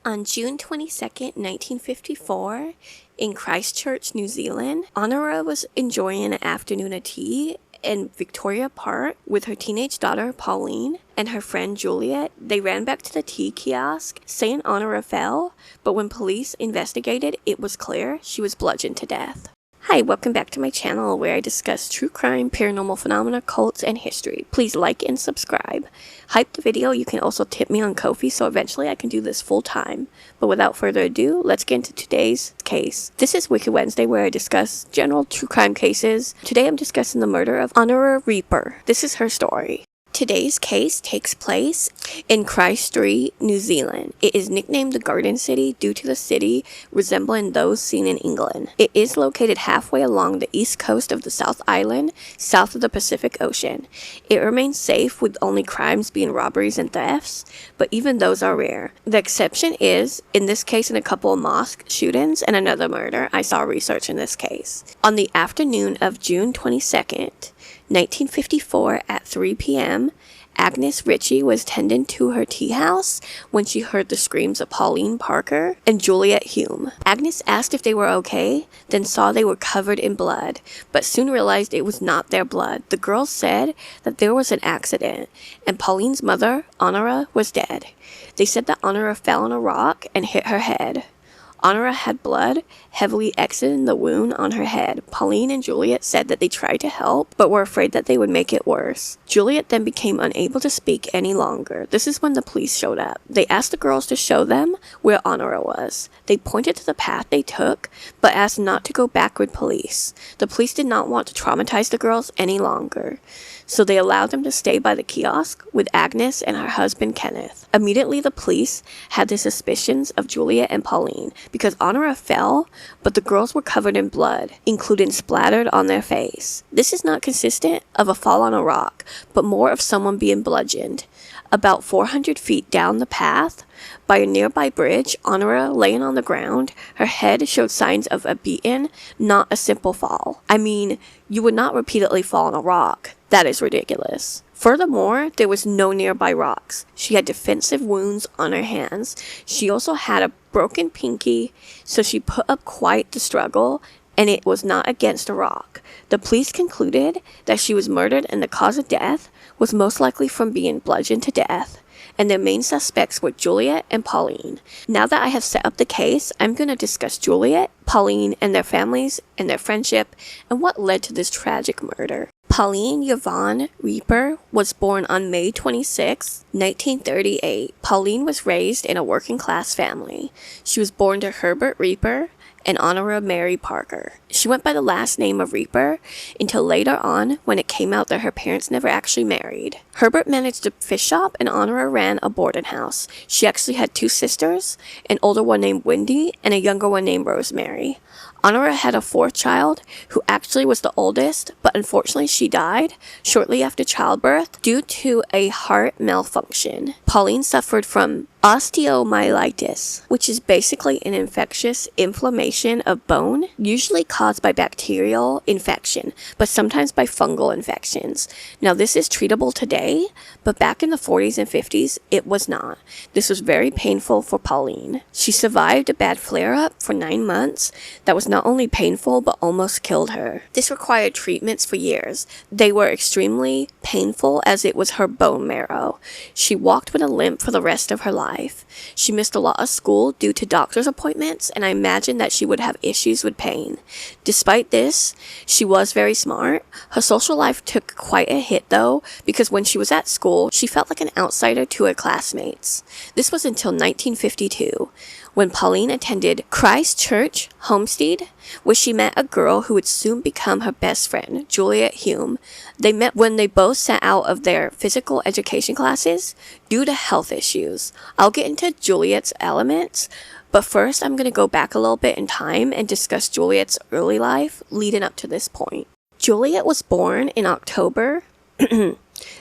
On June 22nd, 1954, in Christchurch, New Zealand, Honorah was enjoying an afternoon of tea in Victoria Park with her teenage daughter, Pauline, and her friend, Juliet. They ran back to the tea kiosk, saying Honorah fell, but when police investigated, it was clear she was bludgeoned to death. Hi, welcome back to my channel where I discuss true crime, paranormal phenomena, cults, and history. Please like and subscribe. Hype the video. You can also tip me on Ko-fi so eventually I can do this full time. But without further ado, let's get into today's case. This is Wicked Wednesday where I discuss general true crime cases. Today I'm discussing the murder of Honorah Reaper. This is her story. Today's case takes place in Christchurch, New Zealand. It is nicknamed the Garden City due to the city resembling those seen in England. It is located halfway along the east coast of the South Island, south of the Pacific Ocean. It remains safe with only crimes being robberies and thefts, but even those are rare. The exception is, in this case, in a couple of mosque shootings and another murder. I saw research in this case. On the afternoon of June 22nd, 1954 at 3 p.m., Agnes Ritchie was tending to her tea house when she heard the screams of Pauline Parker and Juliet Hulme. Agnes asked if they were okay, then saw they were covered in blood, but soon realized it was not their blood. The girls said that there was an accident, and Pauline's mother, Honorah, was dead. They said that Honorah fell on a rock and hit her head. Honorah had blood heavily exiting the wound on her head. Pauline and Juliet said that they tried to help, but were afraid that they would make it worse. Juliet then became unable to speak any longer. This is when the police showed up. They asked the girls to show them where Honorah was. They pointed to the path they took, but asked not to go back with police. The police did not want to traumatize the girls any longer, so they allowed them to stay by the kiosk with Agnes and her husband Kenneth. Immediately, the police had the suspicions of Juliet and Pauline because Honorah fell, but the girls were covered in blood, including splattered on their face. This is not consistent of a fall on a rock, but more of someone being bludgeoned. About 400 feet down the path, by a nearby bridge, Honorah laying on the ground, her head showed signs of a beating, not a simple fall. I mean, you would not repeatedly fall on a rock. That is ridiculous. Furthermore, there was no nearby rocks. She had defensive wounds on her hands. She also had a broken pinky, so she put up quite the struggle, and it was not against a rock. The police concluded that she was murdered and the cause of death was most likely from being bludgeoned to death, and their main suspects were Juliet and Pauline. Now that I have set up the case, I'm going to discuss Juliet, Pauline, and their families and their friendship and what led to this tragic murder. Pauline Yvonne Reaper was born on May 26, 1938. Pauline was raised in a working-class family. She was born to Herbert Reaper and Honorah Mary Parker. She went by the last name of Reaper until later on when it came out that her parents never actually married. Herbert managed a fish shop and Honorah ran a boarding house. She actually had two sisters, an older one named Wendy and a younger one named Rosemary. Honorah had a fourth child, who actually was the oldest, but unfortunately she died shortly after childbirth due to a heart malfunction. Pauline suffered from osteomyelitis, which is basically an infectious inflammation of bone, usually caused by bacterial infection, but sometimes by fungal infections. Now this is treatable today, but back in the 40s and 50s, it was not. This was very painful for Pauline. She survived a bad flare-up for 9 months that was not only painful, but almost killed her. This required treatments for years. They were extremely painful as it was her bone marrow. She walked with a limp for the rest of her life. She missed a lot of school due to doctor's appointments, and I imagine that she would have issues with pain. Despite this, she was very smart. Her social life took quite a hit though, because when she was at school, she felt like an outsider to her classmates. This was until 1952, when Pauline attended Christchurch Homestead, where she met a girl who would soon become her best friend, Juliet Hulme. They met when they both sat out of their physical education classes due to health issues. I'll get into Juliet's elements, but first I'm going to go back a little bit in time and discuss Juliet's early life leading up to this point. Juliet was born in October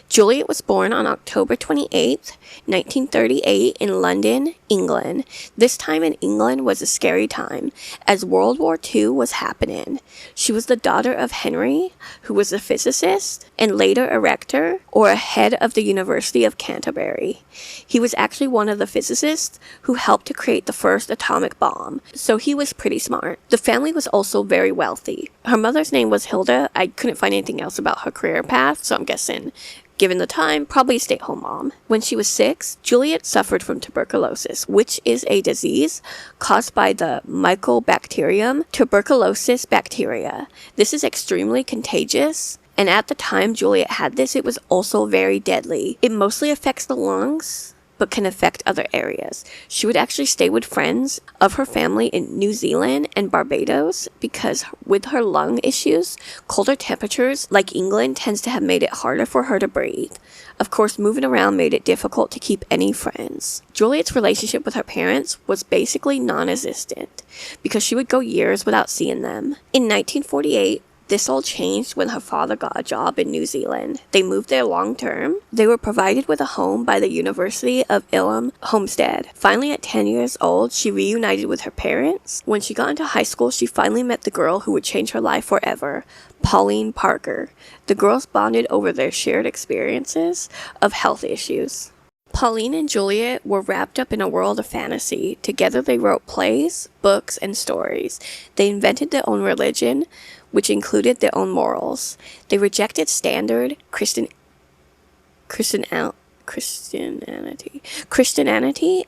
Juliet was born on October 28, 1938 in London, England. This time in England was a scary time, as World War II was happening. She was the daughter of Henry, who was a physicist, and later a rector, or a head of the University of Canterbury. He was actually one of the physicists who helped to create the first atomic bomb, so he was pretty smart. The family was also very wealthy. Her mother's name was Hilda. I couldn't find anything else about her career path, so I'm guessing, given the time, probably a stay-at-home mom. When she was 6, Juliet suffered from tuberculosis, which is a disease caused by the Mycobacterium tuberculosis bacteria. This is extremely contagious, and at the time Juliet had this, it was also very deadly. It mostly affects the lungs, but can affect other areas. She would actually stay with friends of her family in New Zealand and Barbados because with her lung issues, colder temperatures like England tends to have made it harder for her to breathe. Of course, moving around made it difficult to keep any friends. Juliet's relationship with her parents was basically non-existent because she would go years without seeing them. In 1948, this all changed when her father got a job in New Zealand. They moved there long term. They were provided with a home by the University of Ilham Homestead. Finally, at 10 years old, she reunited with her parents. When she got into high school, she finally met the girl who would change her life forever, Pauline Parker. The girls bonded over their shared experiences of health issues. Pauline and Juliet were wrapped up in a world of fantasy. Together they wrote plays, books, and stories. They invented their own religion, which included their own morals. They rejected standard Christianity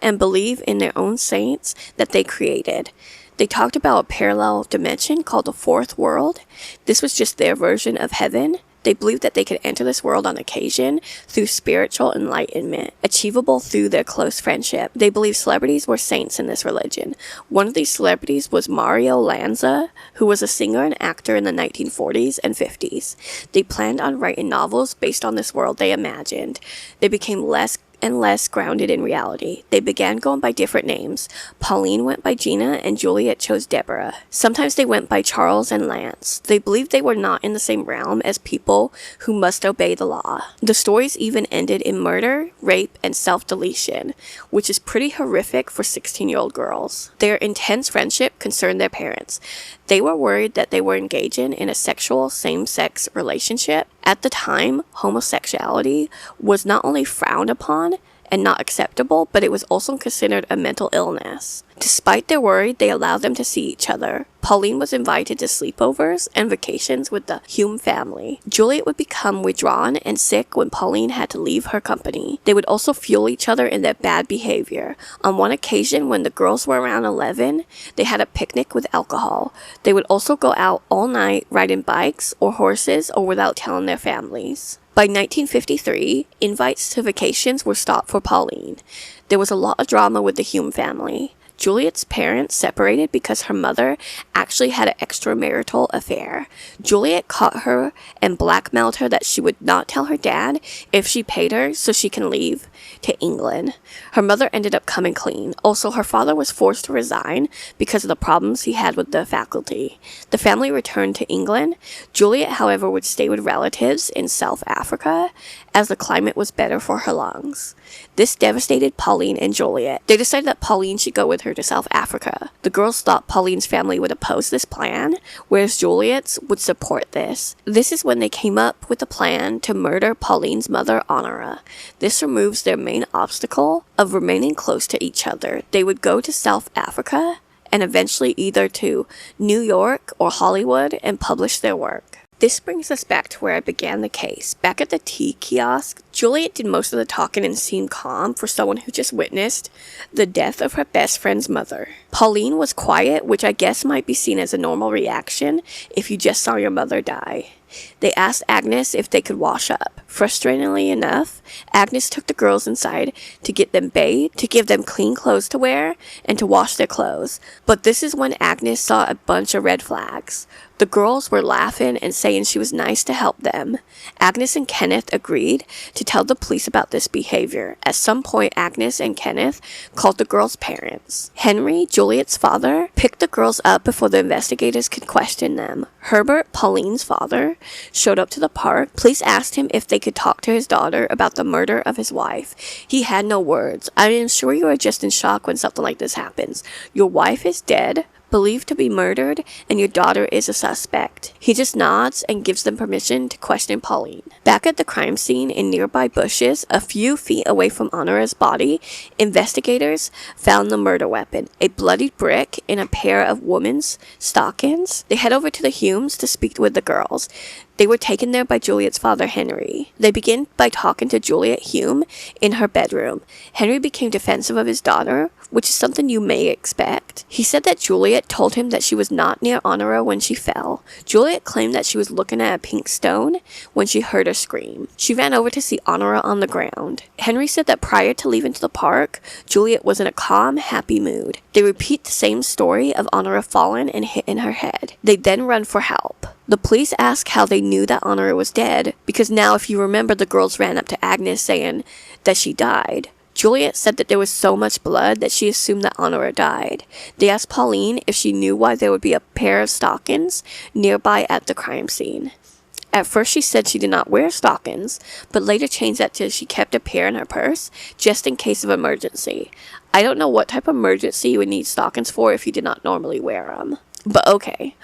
and believed in their own saints that they created. They talked about a parallel dimension called the fourth world. This was just their version of heaven. They believed that they could enter this world on occasion through spiritual enlightenment, achievable through their close friendship. They believed celebrities were saints in this religion. One of these celebrities was Mario Lanza, who was a singer and actor in the 1940s and 50s. They planned on writing novels based on this world they imagined. They became less and less grounded in reality. They began going by different names. Pauline went by Gina and Juliet chose Deborah. Sometimes they went by Charles and Lance. They believed they were not in the same realm as people who must obey the law. The stories even ended in murder, rape, and self-deletion, which is pretty horrific for 16-year-old girls. Their intense friendship concerned their parents. They were worried that they were engaging in a sexual same-sex relationship. At the time, homosexuality was not only frowned upon and not acceptable, but it was also considered a mental illness. Despite their worry, they allowed them to see each other. Pauline was invited to sleepovers and vacations with the Hulme family. Juliet would become withdrawn and sick when Pauline had to leave her company. They would also fuel each other in their bad behavior. On one occasion, when the girls were around 11, they had a picnic with alcohol. They would also go out all night riding bikes or horses or without telling their families. By 1953, invites to vacations were stopped for Pauline. There was a lot of drama with the Hulme family. Juliet's parents separated because her mother actually had an extramarital affair. Juliet caught her and blackmailed her that she would not tell her dad if she paid her so she can leave to England. Her mother ended up coming clean. Also, her father was forced to resign because of the problems he had with the faculty. The family returned to England. Juliet, however, would stay with relatives in South Africa as the climate was better for her lungs. This devastated Pauline and Juliet. They decided that Pauline should go with her to South Africa. The girls thought Pauline's family would oppose this plan, whereas Juliet's would support this. This is when they came up with a plan to murder Pauline's mother, Honorah. This removes their main obstacle of remaining close to each other. They would go to South Africa and eventually either to New York or Hollywood and publish their work. This brings us back to where I began the case. Back at the tea kiosk, Juliet did most of the talking and seemed calm for someone who just witnessed the death of her best friend's mother. Pauline was quiet, which I guess might be seen as a normal reaction if you just saw your mother die. They asked Agnes if they could wash up. Frustratingly enough, Agnes took the girls inside to get them bathed, to give them clean clothes to wear, and to wash their clothes. But this is when Agnes saw a bunch of red flags. The girls were laughing and saying she was nice to help them. Agnes and Kenneth agreed to tell the police about this behavior. At some point, Agnes and Kenneth called the girls' parents. Henry, Juliet's father, picked the girls up before the investigators could question them. Herbert, Pauline's father, showed up to the park. Police asked him if they could talk to his daughter about the murder of his wife. He had no words. I am sure you are just in shock when something like this happens. Your wife is dead, believed to be murdered, and your daughter is a suspect. He just nods and gives them permission to question Pauline. Back at the crime scene in nearby bushes, a few feet away from Honorah's body, investigators found the murder weapon, a bloodied brick in a pair of women's stockings. They head over to the Hulmes to speak with the girls. They were taken there by Juliet's father, Henry. They begin by talking to Juliet Hulme in her bedroom. Henry became defensive of his daughter, which is something you may expect. He said that Juliet told him that she was not near Honorah when she fell. Juliet claimed that she was looking at a pink stone when she heard her scream. She ran over to see Honorah on the ground. Henry said that prior to leaving to the park, Juliet was in a calm, happy mood. They repeat the same story of Honorah falling and hitting her head. They then run for help. The police ask how they knew that Honorah was dead, because now, if you remember, the girls ran up to Agnes saying that she died. Juliet said that there was so much blood that she assumed that Honorah died. They asked Pauline if she knew why there would be a pair of stockings nearby at the crime scene. At first she said she did not wear stockings, but later changed that to she kept a pair in her purse, just in case of emergency. I don't know what type of emergency you would need stockings for if you did not normally wear them. But okay.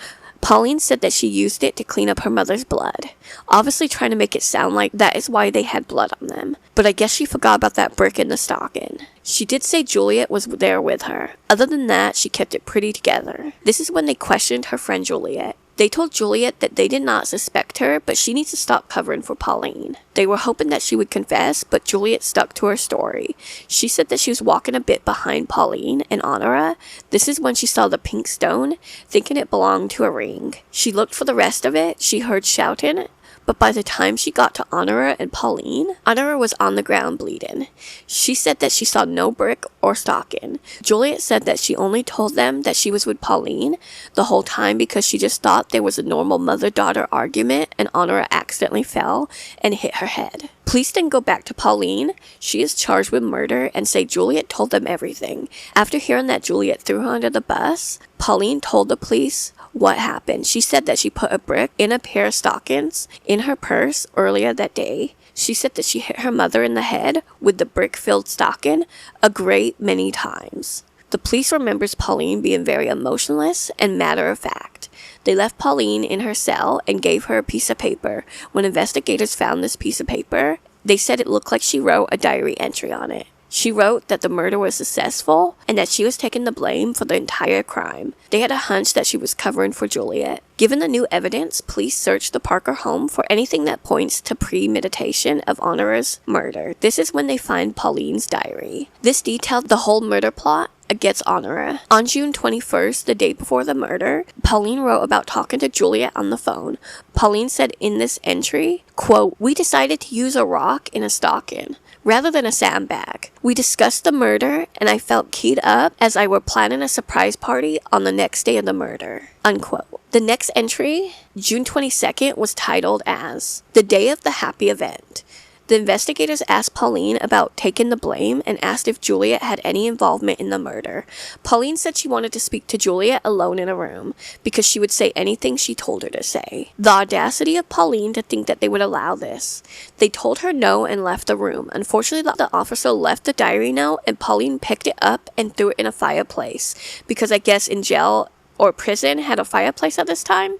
Pauline said that she used it to clean up her mother's blood, obviously trying to make it sound like that is why they had blood on them. But I guess she forgot about that brick in the stocking. She did say Juliet was there with her. Other than that, she kept it pretty together. This is when they questioned her friend Juliet. They told Juliet that they did not suspect her, but she needs to stop covering for Pauline. They were hoping that she would confess, but Juliet stuck to her story. She said that she was walking a bit behind Pauline and Honorah. This is when she saw the pink stone, thinking it belonged to a ring. She looked for the rest of it. She heard shouting, but by the time she got to Honorah and Pauline, Honorah was on the ground bleeding. She said that she saw no brick or stocking. Juliet said that she only told them that she was with Pauline the whole time because she just thought there was a normal mother-daughter argument and Honorah accidentally fell and hit her head. Police then go back to Pauline. She is charged with murder and say Juliet told them everything. After hearing that Juliet threw her under the bus, Pauline told the police what happened. She said that she put a brick in a pair of stockings in her purse earlier that day. She said that she hit her mother in the head with the brick-filled stocking a great many times. The police remembers Pauline being very emotionless and matter-of-fact. They left Pauline in her cell and gave her a piece of paper. When investigators found this piece of paper, they said it looked like she wrote a diary entry on it. She wrote that the murder was successful and that she was taking the blame for the entire crime. They had a hunch that she was covering for Juliet. Given the new evidence, police searched the Parker home for anything that points to premeditation of Honorah's murder. This is when they find Pauline's diary. This detailed the whole murder plot against Honorah. On June 21st, the day before the murder, Pauline wrote about talking to Juliet on the phone. Pauline said in this entry, quote, "We decided to use a rock in a stocking rather than a sandbag. We discussed the murder and I felt keyed up as I were planning a surprise party on the next day of the murder." Unquote. The next entry, June 22nd, was titled as "The Day of the Happy Event." The investigators asked Pauline about taking the blame and asked if Juliet had any involvement in the murder. Pauline said she wanted to speak to Juliet alone in a room because she would say anything she told her to say. The audacity of Pauline to think that they would allow this. They told her no and left the room. Unfortunately, the officer left the diary note and Pauline picked it up and threw it in a fireplace because I guess in jail or prison had a fireplace at this time.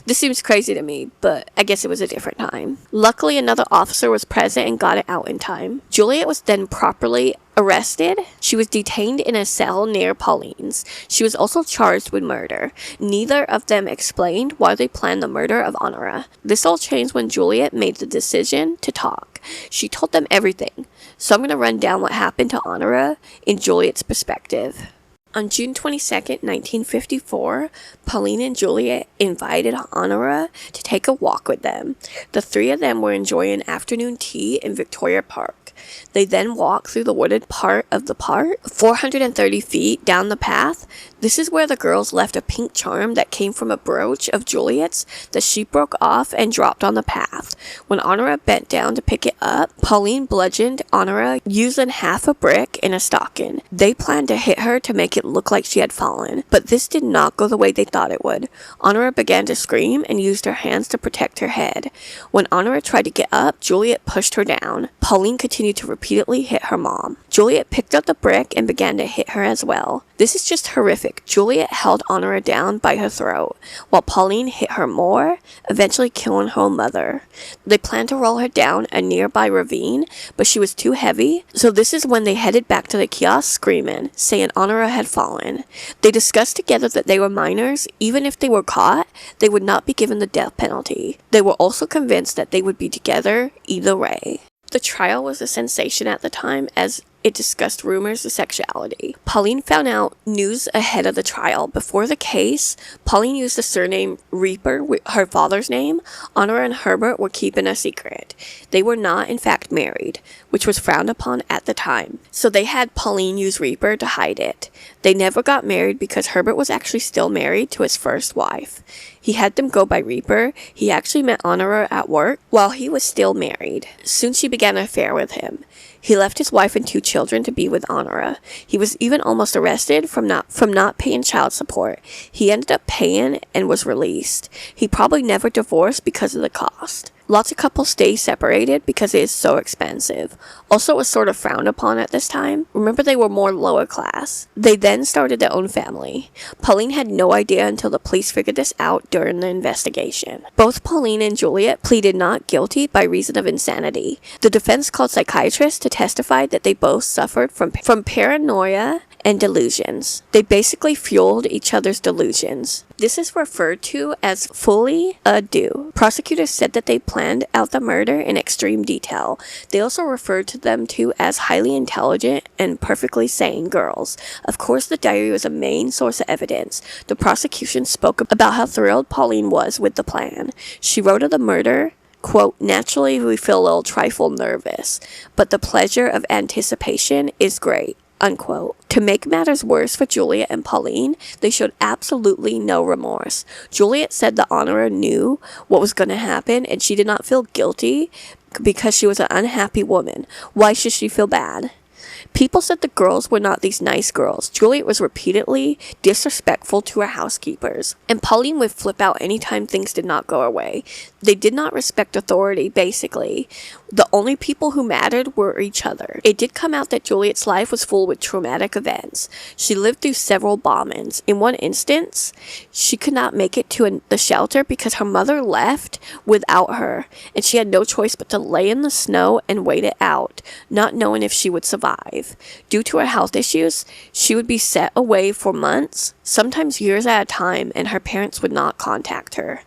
This seems crazy to me, but I guess it was a different time. Luckily, another officer was present and got it out in time. Juliet was then properly arrested. She was detained in a cell near Pauline's. She was also charged with murder. Neither of them explained why they planned the murder of Honorah. This all changed when Juliet made the decision to talk. She told them everything. So I'm going to run down what happened to Honorah in Juliet's perspective. On June 22nd, 1954, Pauline and Juliet invited Honorah to take a walk with them. The three of them were enjoying afternoon tea in Victoria Park. They then walk through the wooded part of the park, 430 feet down the path. This is where the girls left a pink charm that came from a brooch of Juliet's that she broke off and dropped on the path. When Honorah bent down to pick it up, Pauline bludgeoned Honorah using half a brick in a stocking. They planned to hit her to make it look like she had fallen, but this did not go the way they thought it would. Honorah began to scream and used her hands to protect her head. When Honorah tried to get up, Juliet pushed her down. Pauline continued to repeatedly hit her mom. Juliet picked up the brick and began to hit her as well. This is just horrific. Juliet held Honorah down by her throat, while Pauline hit her more, eventually killing her mother. They planned to roll her down a nearby ravine, but she was too heavy, so this is when they headed back to the kiosk screaming, saying Honorah had fallen. They discussed together that they were minors. Even if they were caught, they would not be given the death penalty. They were also convinced that they would be together either way. The trial was a sensation at the time as it discussed rumors of sexuality. Pauline found out news ahead of the trial. Before the case, Pauline used the surname Reaper with her father's name. Honorah and Herbert were keeping a secret. They were not, in fact, married, which was frowned upon at the time. So they had Pauline use Reaper to hide it. They never got married because Herbert was actually still married to his first wife. He had them go by Reaper. He actually met Honorah at work while he was still married. Soon she began an affair with him. He left his wife and 2 children to be with Honorah. He was even almost arrested from not paying child support. He ended up paying and was released. He probably never divorced because of the cost. Lots of couples stay separated because it is so expensive. Also, it was sort of frowned upon at this time. Remember, they were more lower class. They then started their own family. Pauline had no idea until the police figured this out during the investigation. Both Pauline and Juliet pleaded not guilty by reason of insanity. The defense called psychiatrists to testify that they both suffered from paranoia and delusions. They basically fueled each other's delusions. This is referred to as folie à deux. Prosecutors said that they planned out the murder in extreme detail. They also referred to them two as highly intelligent and perfectly sane girls. Of course, the diary was a main source of evidence. The prosecution spoke about how thrilled Pauline was with the plan. She wrote of the murder, quote, "Naturally, we feel a little trifle nervous, but the pleasure of anticipation is great," unquote. To make matters worse for Juliet and Pauline, they showed absolutely no remorse. Juliet said that Honorah knew what was going to happen and she did not feel guilty because she was an unhappy woman. Why should she feel bad? People said the girls were not these nice girls. Juliet was repeatedly disrespectful to her housekeepers, and Pauline would flip out anytime things did not go her way. They did not respect authority, basically. The only people who mattered were each other. It did come out that Juliet's life was full with traumatic events. She lived through several bombings. In one instance, she could not make it to the shelter because her mother left without her, and she had no choice but to lay in the snow and wait it out, not knowing if she would survive. Due to her health issues, she would be set away for months, sometimes years at a time, and her parents would not contact her.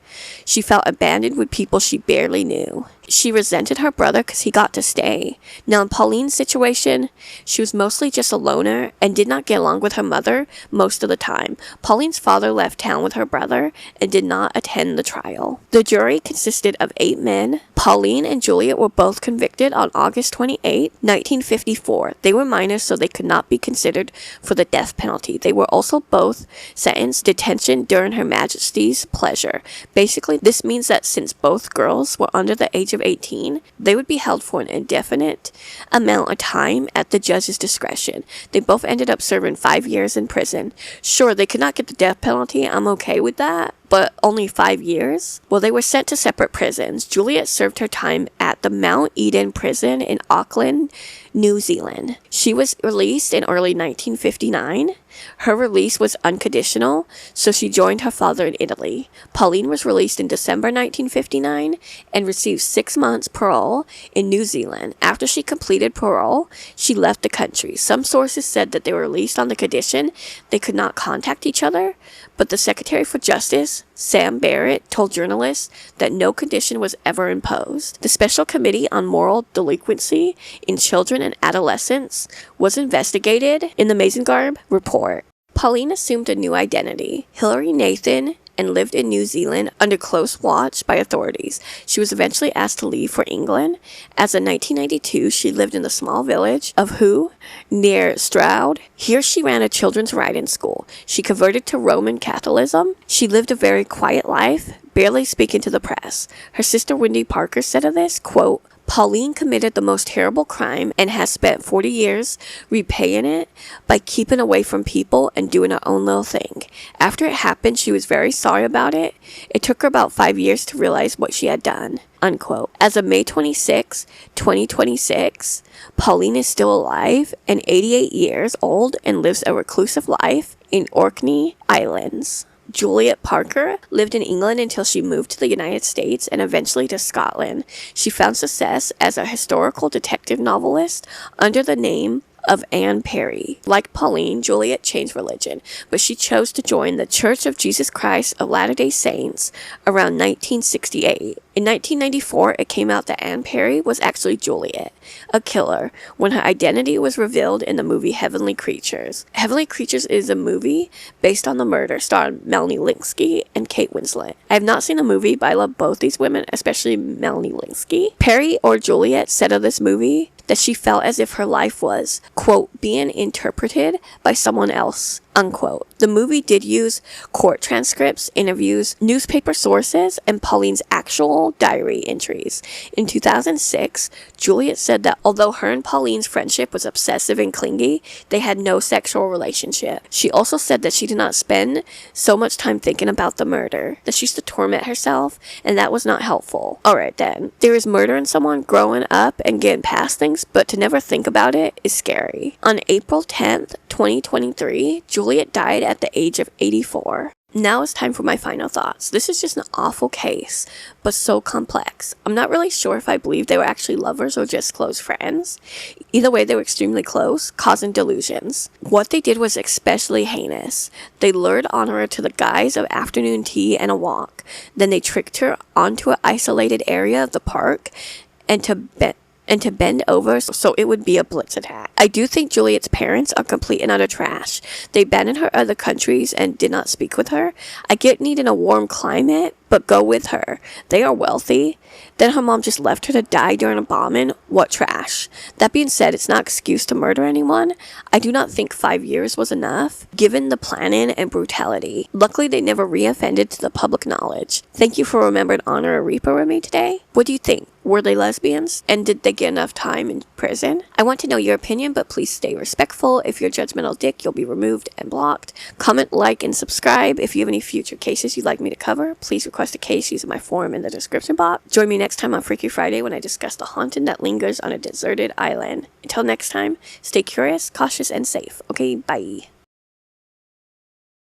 She felt abandoned with people she barely knew. She resented her brother because he got to stay. Now in Pauline's situation, she was mostly just a loner and did not get along with her mother most of the time. Pauline's father left town with her brother and did not attend the trial. The jury consisted of 8 men. Pauline and Juliet were both convicted on August 28, 1954. They were minors, so they could not be considered for the death penalty. They were also both sentenced to detention during Her Majesty's pleasure. Basically, this means that since both girls were under the age of 18, they would be held for an indefinite amount of time at the judge's discretion. They both ended up serving 5 years in prison. Sure, they could not get the death penalty. I'm okay with that. But only 5 years? Well, they were sent to separate prisons. Juliet served her time at the Mount Eden prison in Auckland, New Zealand. She was released in early 1959. Her release was unconditional, so she joined her father in Italy. Pauline was released in December 1959 and received 6 months parole in New Zealand. After she completed parole, she left the country. Some sources said that they were released on the condition they could not contact each other, but the Secretary for Justice, Sam Barrett, told journalists that no condition was ever imposed. The Special Committee on Moral Delinquency in Children and Adolescents was investigated in the Mazengarb report. Pauline assumed a new identity. Hilary Nathan and lived in New Zealand under close watch by authorities. She was eventually asked to leave for England. As of 1992, she lived in the small village of Hu, near Stroud. Here she ran a children's riding school. She converted to Roman Catholicism. She lived a very quiet life, barely speaking to the press. Her sister Wendy Parker said of this, quote, Pauline committed the most terrible crime and has spent 40 years repaying it by keeping away from people and doing her own little thing. After it happened, she was very sorry about it. It took her about 5 years to realize what she had done, unquote. As of May 26, 2026, Pauline is still alive and 88 years old and lives a reclusive life in Orkney Islands. Juliet Parker lived in England until she moved to the United States and eventually to Scotland. She found success as a historical detective novelist under the name of Anne Perry. Like Pauline, Juliet changed religion, but she chose to join the Church of Jesus Christ of Latter-day Saints around 1968. In 1994, it came out that Anne Perry was actually Juliet, a killer, when her identity was revealed in the movie Heavenly Creatures. Heavenly Creatures is a movie based on the murder starring Melanie Lynskey and Kate Winslet. I have not seen the movie, but I love both these women, especially Melanie Lynskey. Perry, or Juliet, said of this movie that she felt as if her life was, quote, being interpreted by someone else, unquote. The movie did use court transcripts, interviews, newspaper sources, and Pauline's actual diary entries. In 2006, Juliet said that although her and Pauline's friendship was obsessive and clingy, they had no sexual relationship. She also said that she did not spend so much time thinking about the murder, that she used to torment herself, and that was not helpful. Alright then, there is murder in someone growing up and getting past things, but to never think about it is scary. On April 10th, 2023, Juliet died at the age of 84. Now it's time for my final thoughts. This is just an awful case, but so complex. I'm not really sure if I believe they were actually lovers or just close friends. Either way, they were extremely close, causing delusions. What they did was especially heinous. They lured Honorah to the guise of afternoon tea and a walk. Then they tricked her onto an isolated area of the park and to bend over so it would be a blitz attack. I do think Juliet's parents are complete and utter trash. They abandoned her other countries and did not speak with her. I get needing a warm climate, but go with her. They are wealthy. Then her mom just left her to die during a bombing. What trash. That being said, it's not excuse to murder anyone. I do not think 5 years was enough, given the planning and brutality. Luckily, they never reoffended to the public knowledge. Thank you for remembering Honorah Reaper with me today. What do you think? Were they lesbians? And did they get enough time in prison? I want to know your opinion, but please stay respectful. If you're a judgmental dick, you'll be removed and blocked. Comment, like, and subscribe. If you have any future cases you'd like me to cover, please request a case using my forum in the description box. Join me next time on Freaky Friday when I discuss the haunting that lingers on a deserted island. Until next time, stay curious, cautious, and safe. Okay, bye.